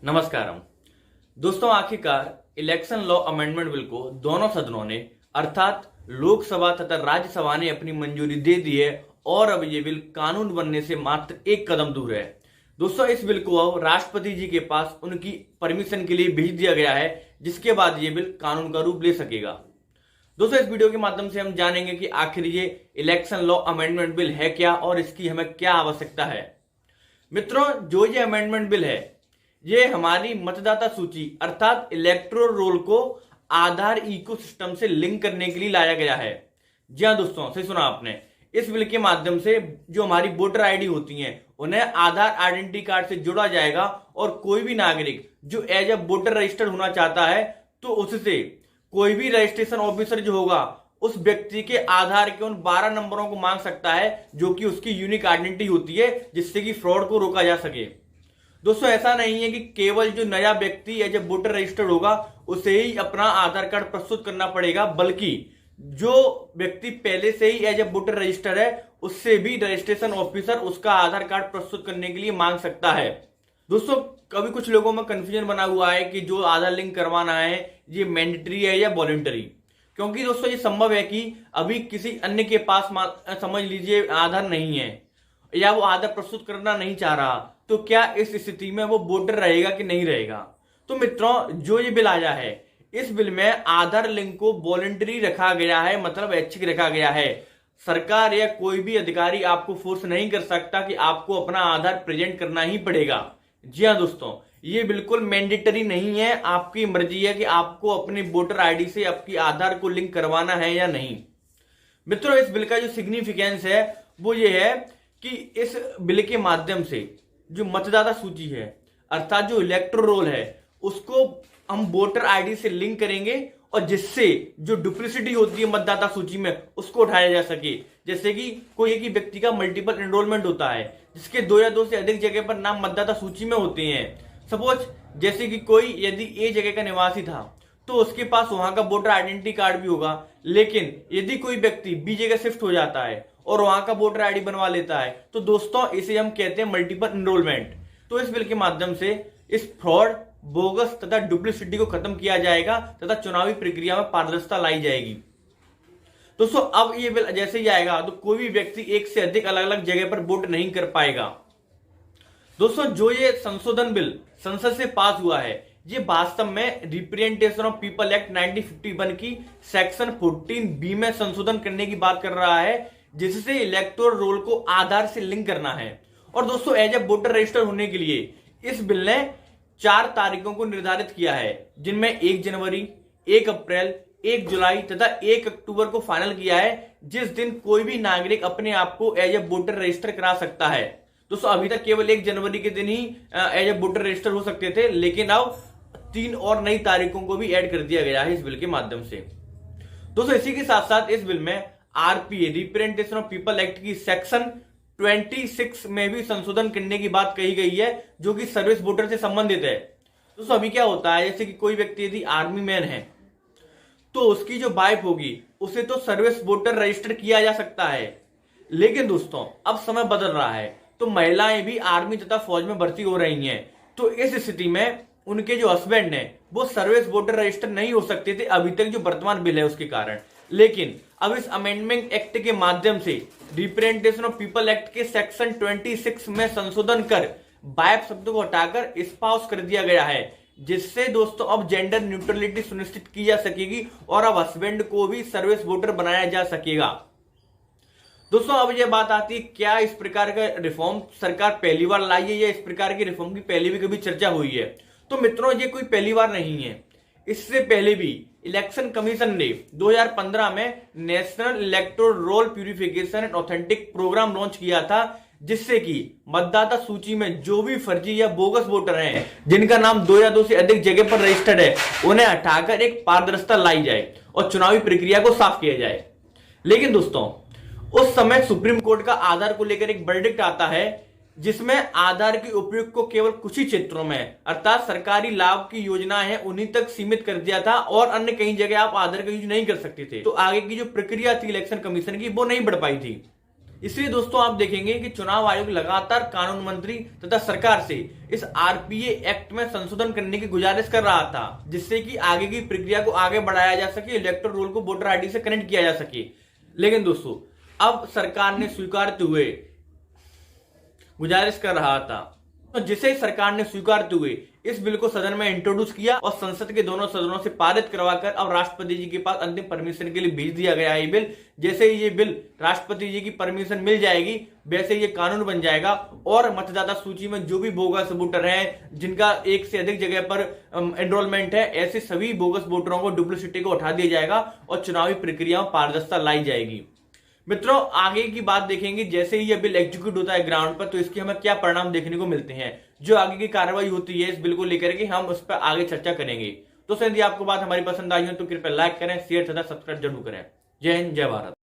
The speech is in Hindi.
नमस्कारम दोस्तों, आखिरकार इलेक्शन लॉ अमेंडमेंट बिल को दोनों सदनों ने अर्थात लोकसभा तथा राज्यसभा ने अपनी मंजूरी दे दी है और अब ये बिल कानून बनने से मात्र एक कदम दूर है। दोस्तों, इस बिल को अब राष्ट्रपति जी के पास उनकी परमिशन के लिए भेज दिया गया है, जिसके बाद ये बिल कानून का रूप ले सकेगा। दोस्तों, इस वीडियो के माध्यम से हम जानेंगे कि आखिर ये इलेक्शन लॉ अमेंडमेंट बिल है क्या और इसकी हमें क्या आवश्यकता है। मित्रों, जो ये अमेंडमेंट बिल है ये हमारी मतदाता सूची अर्थात इलेक्टोरल रोल को आधार इकोसिस्टम से लिंक करने के लिए लाया गया है। जी हाँ दोस्तों, सही सुना आपने। इस बिल के माध्यम से जो हमारी वोटर आईडी होती हैं उन्हें आधार आइडेंटिटी कार्ड से जोड़ा जाएगा और कोई भी नागरिक जो एज ए वोटर रजिस्टर्ड होना चाहता है तो उससे कोई भी रजिस्ट्रेशन ऑफिसर जो होगा उस व्यक्ति के आधार के उन 12 नंबरों को मांग सकता है जो कि उसकी यूनिक आइडेंटिटी होती है, जिससे कि फ्रॉड को रोका जा सके। दोस्तों, ऐसा नहीं है कि केवल जो नया व्यक्ति एज ए वोटर रजिस्टर्ड होगा उसे ही अपना आधार कार्ड प्रस्तुत करना पड़ेगा, बल्कि जो व्यक्ति पहले से ही एज ए वोटर रजिस्टर्ड है उससे भी रजिस्ट्रेशन ऑफिसर उसका आधार कार्ड प्रस्तुत करने के लिए मांग सकता है। दोस्तों, कभी कुछ लोगों में कंफ्यूजन बना हुआ है कि जो आधार लिंक करवाना है ये मैंडेटरी है या वॉलंटरी, क्योंकि दोस्तों ये संभव है कि अभी किसी अन्य के पास समझ लीजिए आधार नहीं है या वो आधार प्रस्तुत करना नहीं चाह रहा, तो क्या इस स्थिति में वो वोटर रहेगा कि नहीं रहेगा। तो मित्रों, जो ये बिल आया है इस बिल में आधार लिंक को वॉलंटरी रखा गया है, मतलब ऐच्छिक रखा गया है। सरकार या कोई भी अधिकारी आपको फोर्स नहीं कर सकता कि आपको अपना आधार प्रेजेंट करना ही पड़ेगा। जी हाँ दोस्तों, ये बिल्कुल मैंडेटरी नहीं है, आपकी मर्जी है कि आपको अपने वोटर आईडी से आपकी आधार को लिंक करवाना है या नहीं। मित्रों, इस बिल का जो सिग्निफिकेंस है वो ये है कि इस बिल के माध्यम से जो मतदाता सूची है अर्थात जो इलेक्टोरल रोल है उसको हम वोटर आईडी से लिंक करेंगे और जिससे जो डुप्लिसिटी होती है मतदाता सूची में उसको उठाया जा सके। जैसे कि कोई एक ही व्यक्ति का मल्टीपल एनरोलमेंट होता है जिसके 2 या 2 से अधिक जगह पर नाम मतदाता सूची में होते हैं। सपोज जैसे कि कोई यदि ए जगह का निवासी था तो उसके पास वहां का वोटर आइडेंटिटी कार्ड भी होगा, लेकिन यदि कोई व्यक्ति बी जगह शिफ्ट हो जाता है और वहां का वोटर आईडी बनवा लेता है तो दोस्तों इसे हम कहते हैं मल्टीपल एनरोलमेंट। तो इस बिल के माध्यम से इस फ्रॉड, बोगस तथा डुप्लिसिटी को खत्म किया जाएगा तथा चुनावी प्रक्रिया में पारदर्शिता लाई जाएगी। दोस्तों, अब ये बिल जैसे ही आएगा तो कोई भी व्यक्ति एक से अधिक अलग अलग जगह पर वोट नहीं कर पाएगा। दोस्तों, जो ये संशोधन बिल संसद से पास हुआ है ये वास्तव में रिप्रेजेंटेशन ऑफ पीपल एक्ट 1951 की सेक्शन 14B में संशोधन करने की बात कर रहा है, जिससे इलेक्टोरल रोल को आधार से लिंक करना है। और दोस्तों, एज ए वोटर रजिस्टर होने के लिए इस बिल ने 4 तारीखों को निर्धारित किया है, जिनमें 1 जनवरी, 1 अप्रैल, 1 जुलाई तथा 1 अक्टूबर को फाइनल किया है, जिस दिन कोई भी नागरिक अपने आप को एज ए वोटर रजिस्टर करा सकता है। दोस्तों, अभी तक केवल 1 जनवरी के दिन ही एज ए वोटर रजिस्टर हो सकते थे, लेकिन अब 3 और नई तारीखों को भी ऐड कर दिया गया है इस बिल के माध्यम से। दोस्तों, इसी के साथ साथ इस बिल में RPA representation of people act की सेक्शन 26 में भी संशोधन करने की बात कही गई है, जो कि सर्विस वोटर से संबंधित है। दोस्तों, अभी क्या होता है, जैसे कि कोई व्यक्ति यदि आर्मी मैन है तो उसकी जो वाइफ होगी उसे तो सर्विस वोटर रजिस्टर किया जा सकता है, लेकिन दोस्तों अब समय बदल रहा है तो महिलाएं भी आर्मी तथा फौज में भर्ती हो रही हैं। तो इस स्थिति में उनके जो हस्बैंड हैं वो सर्विस वोटर रजिस्टर नहीं हो सकते थे अभी तक, जो वर्तमान बिल है उसके कारण। लेकिन अब इस अमेंडमेंट एक्ट के माध्यम से रिप्रेजेंटेशन ऑफ पीपल एक्ट के सेक्शन 26 में संशोधन कर वाइफ शब्द को हटाकर स्पाउस कर दिया गया है, जिससे दोस्तों अब जेंडर न्यूट्रलिटी सुनिश्चित की जा सकेगी और अब हस्बैंड को भी सर्विस वोटर बनाया जा सकेगा। दोस्तों, अब यह बात आती है क्या इस प्रकार का रिफॉर्म सरकार पहली बार लाई है या इस प्रकार की रिफॉर्म की पहले भी कभी चर्चा हुई है। तो मित्रों, ये कोई पहली बार नहीं है। इससे पहले भी इलेक्शन कमीशन ने 2015 में national electoral roll purification and authentic programme launch किया था, जिससे कि मतदाता सूची में जो भी फर्जी या बोगस वोटर हैं जिनका नाम 2 या 2 से अधिक जगह पर रजिस्टर्ड है उन्हें हटाकर एक पारदर्शिता लाई जाए और चुनावी प्रक्रिया को साफ किया जाए। लेकिन दोस्तों, उस समय सुप्रीम कोर्ट का आधार को लेकर एक वर्डिक्ट आता है, जिसमें आधार के उपयोग को केवल कुछ ही क्षेत्रों में अर्थात सरकारी लाभ की योजनाएं हैं उन्हीं तक सीमित कर दिया था और अन्य कई जगह आप आधार का यूज नहीं कर सकते थे। तो आगे की जो प्रक्रिया थी इलेक्शन कमीशन की वो नहीं बढ़ पाई थी। इसलिए दोस्तों आप देखेंगे कि चुनाव आयोग लगातार कानून मंत्री तथा सरकार से इस आरपीए एक्ट में संशोधन करने की गुजारिश कर रहा था, जिससे कि आगे की प्रक्रिया को आगे बढ़ाया जा सके, इलेक्टोरल रोल को वोटर आईडी से कनेक्ट किया जा सके। लेकिन दोस्तों अब सरकार ने स्वीकारते हुए गुजारिश कर रहा था, तो जिसे सरकार ने स्वीकारते हुए इस बिल को सदन में इंट्रोड्यूस किया और संसद के दोनों सदनों से पारित करवाकर अब राष्ट्रपति जी के पास अंतिम परमिशन के लिए भेज दिया गया है ये बिल। जैसे ही ये बिल राष्ट्रपति जी की परमिशन मिल जाएगी वैसे ये कानून बन जाएगा और मतदाता सूची में जो भी बोगस वोटर हैं, जिनका एक से अधिक जगह पर एनरोलमेंट है, ऐसे सभी बोगस वोटरों को, डुप्लीसिटी को उठा दिया जाएगा और चुनावी प्रक्रिया में पारदर्शिता लाई जाएगी। मित्रों आगे की बात देखेंगे, जैसे ही यह बिल एग्जीक्यूट होता है ग्राउंड पर तो इसके हमें क्या परिणाम देखने को मिलते हैं, जो आगे की कार्रवाई होती है इस बिल को लेकर के हम उस पर आगे चर्चा करेंगे। तो यदि आपको बात हमारी पसंद आई हो तो कृपया लाइक करें, शेयर तथा सब्सक्राइब जरूर करें। जय हिंद, जय भारत।